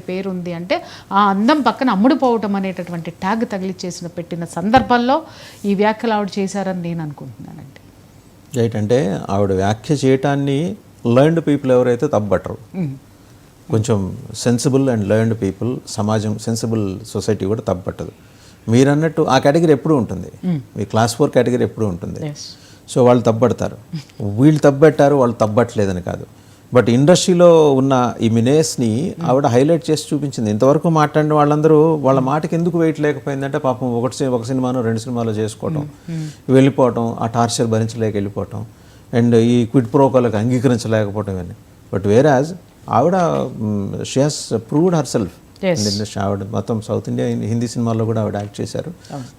పేరు ఉంది అంటే ఆ అందం పక్కన అమ్ముడుపోవటం అనేటటువంటి ట్యాగ్ తగిలిచ్చేసిన పెట్టిన సందర్భంలో ఈ వ్యాఖ్యలు ఆవిడ చేశారని నేను అనుకుంటున్నానండి. రైట్, అంటే ఆవిడ వ్యాఖ్య చేయటాన్ని లర్న్డ్ పీపుల్ ఎవరైతే తప్పబట్టరు, కొంచెం సెన్సిబుల్ అండ్ లర్న్డ్ పీపుల్, సమాజం సెన్సిబుల్ సొసైటీ కూడా తప్పబట్టదు. మీరు అన్నట్టు ఆ కేటగిరీ ఎప్పుడూ ఉంటుంది, మీ క్లాస్ 4 కేటగిరీ ఎప్పుడూ ఉంటుంది. సో వాళ్ళు తప్పబడతారు, వీళ్ళు తప్పబెట్టారు వాళ్ళు తప్పబట్టలేదని కాదు. బట్ ఇండస్ట్రీలో ఉన్న ఈ మినేస్ని ఆవిడ హైలైట్ చేసి చూపించింది. ఇంతవరకు మాట్లాడిన వాళ్ళందరూ వాళ్ళ మాటకి ఎందుకు వెయిట్ లేకపోయిందంటే పాపం ఒక సినిమానో 2 సినిమాలో చేసుకోవటం, వెళ్ళిపోవటం, ఆ టార్చర్ భరించలేక వెళ్ళిపోవటం, అండ్ ఈ క్విడ్ ప్రోకోలకు అంగీకరించలేకపోవటం ఇవన్నీ. బట్ వేరాజ్ ఆవిడ she has proved her self. ఆవిడ మొత్తం సౌత్ ఇండియా హిందీ సినిమాల్లో కూడా ఆవిడ యాక్ట్ చేశారు.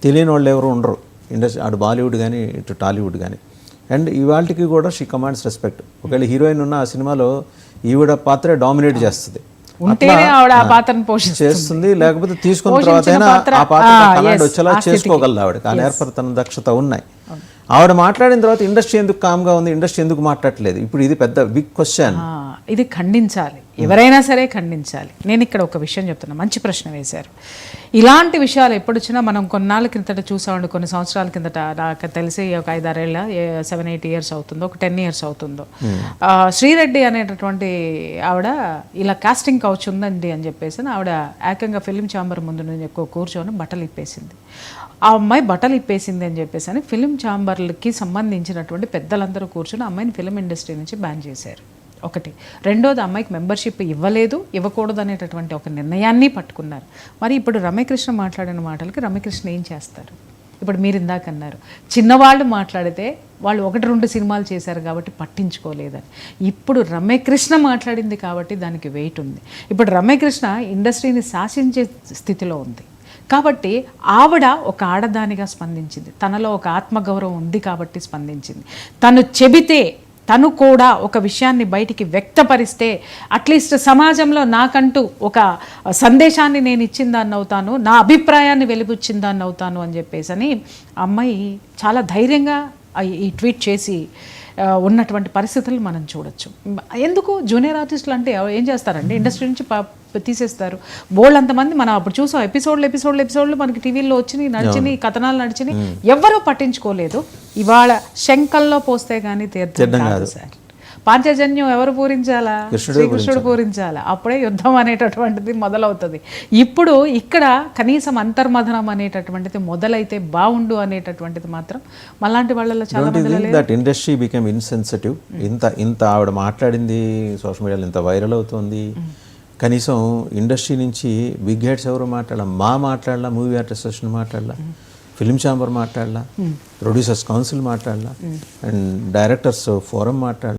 తెలియని వాళ్ళు ఎవరు ఉండరు ఇండస్ట్రీ, అటు బాలీవుడ్ కానీ ఇటు టాలీవుడ్ కానీ. అండ్ ఇవాళకి కూడా షీ కమాండ్స్ రెస్పెక్ట్. ఒకవేళ హీరోయిన్ ఉన్న ఆ సినిమాలో ఈవిడ పాత్రే డామినేట్ చేస్తుంది, చేస్తుంది, లేకపోతే తీసుకున్న తర్వాత ఆ పాత్ర కమాండ్ వచ్చేలా చేసుకోగలదు. ఆవిడకి ఆ నేర్పరితన దక్షత ఉన్నాయి. ఆవిడ మాట్లాడిన తర్వాత ఇండస్ట్రీ ఎందుకు కామ్గా ఉంది, ఇండస్ట్రీ ఎందుకు మాట్లాడట్లేదు? ఇప్పుడు ఇది పెద్ద బిగ్ క్వశ్చన్. ఇది ఖండించాలి, ఎవరైనా సరే ఖండించాలి. నేను ఇక్కడ ఒక విషయం చెప్తున్నా, మంచి ప్రశ్న వేశారు. ఇలాంటి విషయాలు ఎప్పుడు వచ్చినా మనం కొన్నాళ్ళ కిందట చూసామండి, కొన్ని సంవత్సరాల కిందట, నాకు తెలిసి ఒక 5-6 ఏళ్ళ 7-8 ఇయర్స్ అవుతుందో, ఒక 10 ఇయర్స్ అవుతుందో, శ్రీరెడ్డి అనేటటువంటి ఆవిడ ఇలా కాస్టింగ్ కౌచ్ ఉందండి అని చెప్పేసి ఆవిడ ఏకంగా ఫిలిం ఛాంబర్ ముందు నుంచి కూర్చొని బట్టలు ఇప్పేసింది. ఆ అమ్మాయి బట్టలు ఇప్పేసింది అని చెప్పేసి అని ఫిలిం ఛాంబర్లకి సంబంధించినటువంటి పెద్దలందరూ కూర్చొని అమ్మాయిని ఫిలిం ఇండస్ట్రీ నుంచి బ్యాన్ చేశారు. ఒకటి. రెండోది, అమ్మాయికి మెంబర్షిప్ ఇవ్వకూడదు అనేటటువంటి ఒక నిర్ణయాన్ని పట్టుకున్నారు. మరి ఇప్పుడు రమ్యకృష్ణ మాట్లాడిన మాటలకి రమ్యకృష్ణ ఏం చేస్తారు? ఇప్పుడు మీరు ఇందాక అన్నారు, చిన్నవాళ్ళు మాట్లాడితే వాళ్ళు 1-2 సినిమాలు చేశారు కాబట్టి పట్టించుకోలేదని. ఇప్పుడు రమ్యకృష్ణ మాట్లాడింది కాబట్టి దానికి వెయిట్ ఉంది. ఇప్పుడు రమ్యకృష్ణ ఇండస్ట్రీని శాసించే స్థితిలో ఉంది కాబట్టి ఆవిడ ఒక ఆడదానిగా స్పందించింది. తనలో ఒక ఆత్మగౌరవం ఉంది కాబట్టి స్పందించింది. తను చెబితే, తను కూడా ఒక విషయాన్ని బయటికి వ్యక్తపరిస్తే అట్లీస్ట్ సమాజంలో నాకంటూ ఒక సందేశాన్ని నేను ఇచ్చిందాన్ని అవుతాను, నా అభిప్రాయాన్ని వెలిబుచ్చిందాన్ని అవుతాను అని చెప్పేసి అని అమ్మాయి చాలా ధైర్యంగా ఈ ట్వీట్ చేసి ఉన్నటువంటి పరిస్థితులు మనం చూడొచ్చు. ఎందుకు జూనియర్ ఆర్టిస్టులు అంటే ఏం చేస్తారండి, ఇండస్ట్రీ నుంచి తీసేస్తారు. బోల్డ్ అంతమంది మనం అప్పుడు చూసాం, ఎపిసోడ్లు మనకి టీవీల్లో వచ్చినాయి, నడిచినాయి, కథనాలు నడిచినాయి, ఎవ్వరూ పట్టించుకోలేదు. ఇవాళ శంఖంలో పోస్తే కానీ తీర్థం కాదు సార్. పాంచజన్యం ఎవరు పూరించాలా? శ్రీకృష్ణుడు పూరించాలా. అప్పుడే యుద్ధం అనేటటువంటిది మొదలవుతుంది. ఇప్పుడు ఇక్కడ కనీసం అంతర్మథనం అనేటటువంటిది మొదలైతే బాగుండు అనేటటువంటిది మాత్రం మళ్ళాంటి వాళ్ళలో చాలా మంది. That industry become insensitive. ఇంత ఆవిడ మాట్లాడింది సోషల్ మీడియాలో ఇంత వైరల్ అవుతుంది. కనీసం ఇండస్ట్రీ నుంచి బిగ్ హెడ్స్ ఎవరు మాట్లాడలా, మూవీ ఆర్టిస్ట్ అసోసియేషన్ మాట్లాడలా, ఫిలిం ఛాంబర్ మాట్లాడలా, ప్రొడ్యూసర్స్ కౌన్సిల్ మాట్లాడలా, అండ్ డైరెక్టర్స్ ఫోరం మాట్లాడలా.